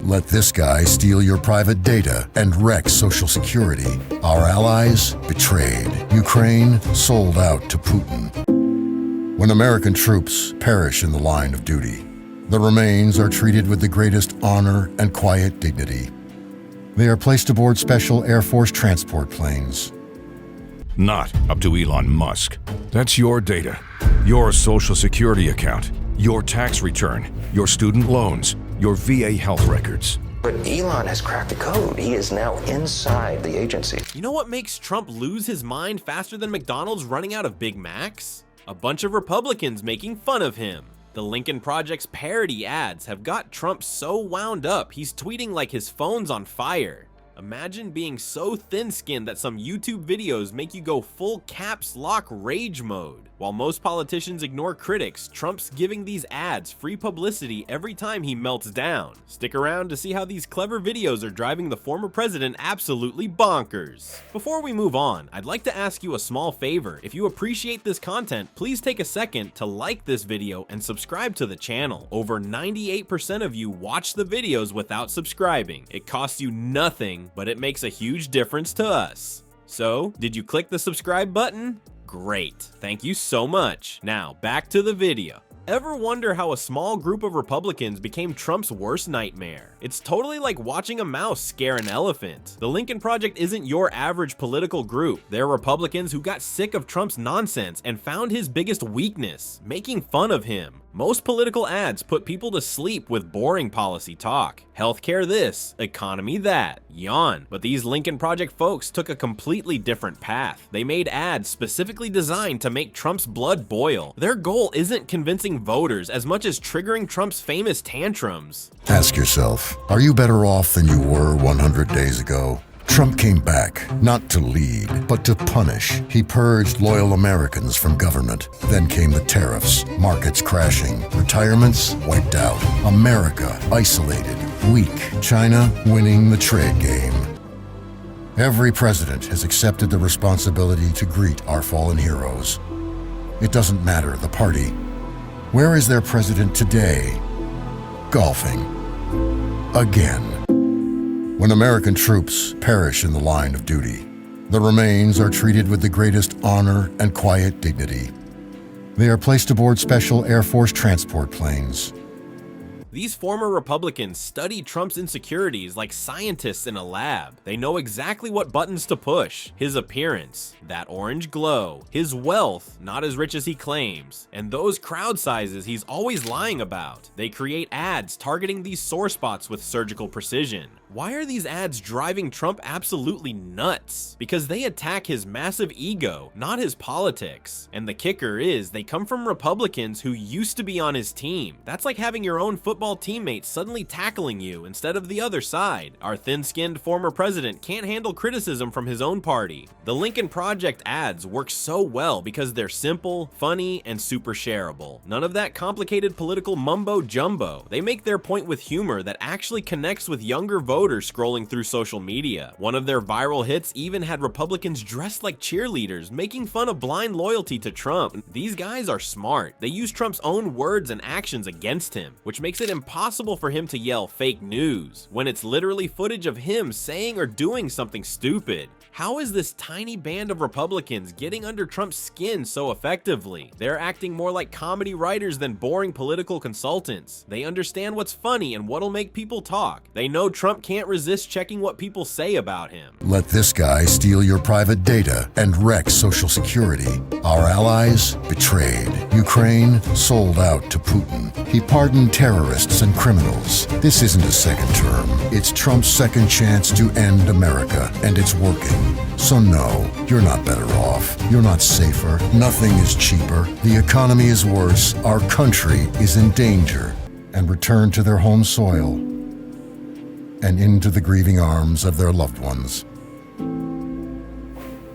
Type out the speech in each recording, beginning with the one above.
Let this guy steal your private data and wreck Social Security. Our allies betrayed. Ukraine sold out to Putin. When American troops perish in the line of duty, the remains are treated with the greatest honor and quiet dignity. They are placed aboard special Air Force transport planes. Not up to Elon Musk. That's your data, your Social Security account, your tax return, your student loans, your VA health records. But Elon has cracked the code. He is now inside the agency. You know what makes Trump lose his mind faster than McDonald's running out of Big Macs? A bunch of Republicans making fun of him. The Lincoln Project's parody ads have got Trump so wound up, he's tweeting like his phone's on fire. Imagine being so thin-skinned that some YouTube videos make you go full caps lock rage mode. While most politicians ignore critics, Trump's giving these ads free publicity every time he melts down. Stick around to see how these clever videos are driving the former president absolutely bonkers. Before we move on, I'd like to ask you a small favor. If you appreciate this content, please take a second to like this video and subscribe to the channel. Over 98% of you watch the videos without subscribing. It costs you nothing, but it makes a huge difference to us. So, did you click the subscribe button? Great, thank you so much. Now, back to the video. Ever wonder how a small group of Republicans became Trump's worst nightmare? It's totally like watching a mouse scare an elephant. The Lincoln Project isn't your average political group. They're Republicans who got sick of Trump's nonsense and found his biggest weakness, making fun of him. Most political ads put people to sleep with boring policy talk. Healthcare this, economy that, yawn. But these Lincoln Project folks took a completely different path. They made ads specifically designed to make Trump's blood boil. Their goal isn't convincing voters as much as triggering Trump's famous tantrums. Ask yourself, are you better off than you were 100 days ago? Trump came back, not to lead, but to punish. He purged loyal Americans from government. Then came the tariffs, markets crashing, retirements wiped out, America isolated, weak, China winning the trade game. Every president has accepted the responsibility to greet our fallen heroes. It doesn't matter the party. Where is their president today? Golfing. Again. When American troops perish in the line of duty, the remains are treated with the greatest honor and quiet dignity. They are placed aboard special Air Force transport planes. These former Republicans study Trump's insecurities like scientists in a lab. They know exactly what buttons to push. His appearance, that orange glow, his wealth, not as rich as he claims, and those crowd sizes he's always lying about. They create ads targeting these sore spots with surgical precision. Why are these ads driving Trump absolutely nuts? Because they attack his massive ego, not his politics. And the kicker is, they come from Republicans who used to be on his team. That's like having your own football teammate suddenly tackling you instead of the other side. Our thin-skinned former president can't handle criticism from his own party. The Lincoln Project ads work so well because they're simple, funny, and super shareable. None of that complicated political mumbo-jumbo. They make their point with humor that actually connects with younger voters scrolling through social media. One of their viral hits even had Republicans dressed like cheerleaders, making fun of blind loyalty to Trump. These guys are smart. They use Trump's own words and actions against him, which makes it impossible for him to yell fake news when it's literally footage of him saying or doing something stupid. How is this tiny band of Republicans getting under Trump's skin so effectively? They're acting more like comedy writers than boring political consultants. They understand what's funny and what'll make people talk. They know Trump can't resist checking what people say about him. Let this guy steal your private data and wreck Social Security. Our allies betrayed. Ukraine sold out to Putin. He pardoned terrorists and criminals. This isn't a second term. It's Trump's second chance to end America, and it's working. So no, you're not better off. You're not safer. Nothing is cheaper. The economy is worse. Our country is in danger. And return to their home soil and into the grieving arms of their loved ones.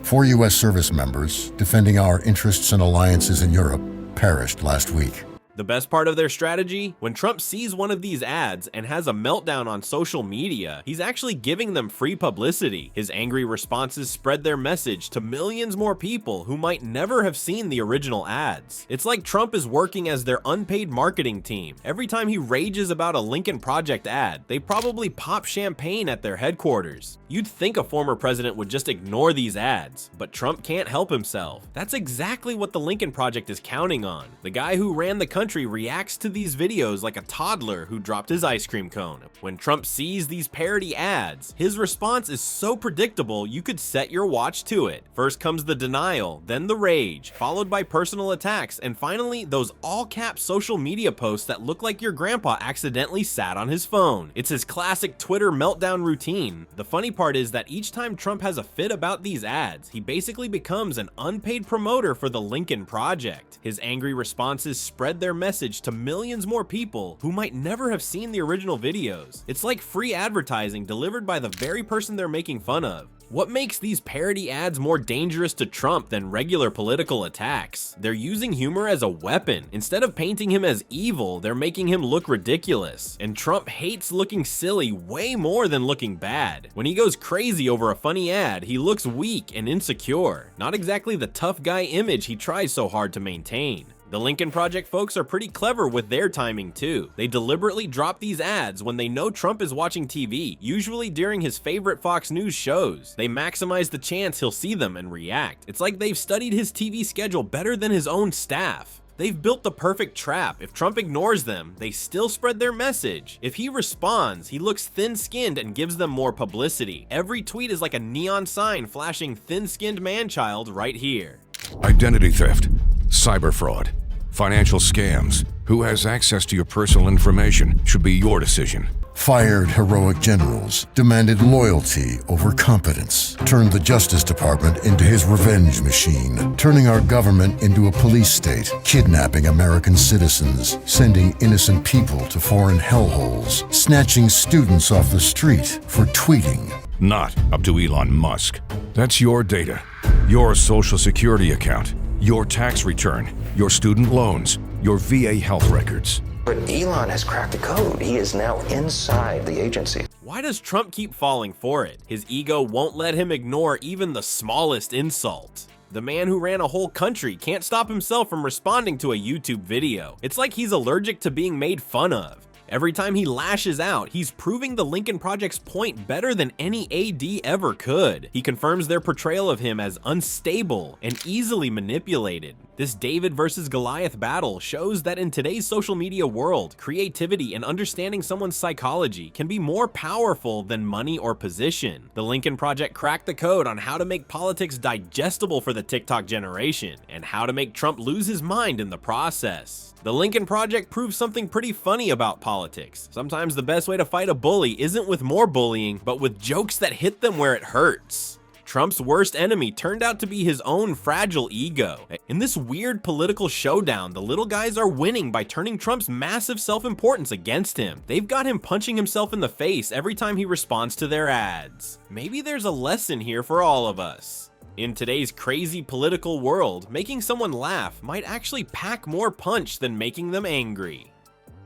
4 U.S. service members defending our interests and alliances in Europe perished last week. The best part of their strategy? When Trump sees one of these ads and has a meltdown on social media, he's actually giving them free publicity. His angry responses spread their message to millions more people who might never have seen the original ads. It's like Trump is working as their unpaid marketing team. Every time he rages about a Lincoln Project ad, they probably pop champagne at their headquarters. You'd think a former president would just ignore these ads, but Trump can't help himself. That's exactly what the Lincoln Project is counting on. The guy who ran the country reacts to these videos like a toddler who dropped his ice cream cone. When Trump sees these parody ads, his response is so predictable you could set your watch to it. First comes the denial, then the rage, followed by personal attacks, and finally those all-cap social media posts that look like your grandpa accidentally sat on his phone. It's his classic Twitter meltdown routine. The funny part is that each time Trump has a fit about these ads, he basically becomes an unpaid promoter for the Lincoln Project. His angry responses spread their message to millions more people who might never have seen the original videos. It's like free advertising delivered by the very person they're making fun of. What makes these parody ads more dangerous to Trump than regular political attacks? They're using humor as a weapon. Instead of painting him as evil, they're making him look ridiculous. And Trump hates looking silly way more than looking bad. When he goes crazy over a funny ad, he looks weak and insecure. Not exactly the tough guy image he tries so hard to maintain. The Lincoln Project folks are pretty clever with their timing too. They deliberately drop these ads when they know Trump is watching TV, usually during his favorite Fox News shows. They maximize the chance he'll see them and react. It's like they've studied his TV schedule better than his own staff. They've built the perfect trap. If Trump ignores them, they still spread their message. If he responds, he looks thin-skinned and gives them more publicity. Every tweet is like a neon sign flashing thin-skinned man-child right here. Identity theft, cyber fraud, financial scams. Who has access to your personal information should be your decision. Fired heroic generals, demanded loyalty over competence, turned the Justice Department into his revenge machine, turning our government into a police state, kidnapping American citizens, sending innocent people to foreign hellholes, snatching students off the street for tweeting. Not up to Elon Musk. That's your data, your social security account, your tax return, your student loans, your VA health records. But Elon has cracked the code. He is now inside the agency. Why does Trump keep falling for it? His ego won't let him ignore even the smallest insult. The man who ran a whole country can't stop himself from responding to a YouTube video. It's like he's allergic to being made fun of. Every time he lashes out, he's proving the Lincoln Project's point better than any AD ever could. He confirms their portrayal of him as unstable and easily manipulated. This David versus Goliath battle shows that in today's social media world, creativity and understanding someone's psychology can be more powerful than money or position. The Lincoln Project cracked the code on how to make politics digestible for the TikTok generation and how to make Trump lose his mind in the process. The Lincoln Project proves something pretty funny about politics. Sometimes the best way to fight a bully isn't with more bullying, but with jokes that hit them where it hurts. Trump's worst enemy turned out to be his own fragile ego. In this weird political showdown, the little guys are winning by turning Trump's massive self-importance against him. They've got him punching himself in the face every time he responds to their ads. Maybe there's a lesson here for all of us. In today's crazy political world, making someone laugh might actually pack more punch than making them angry.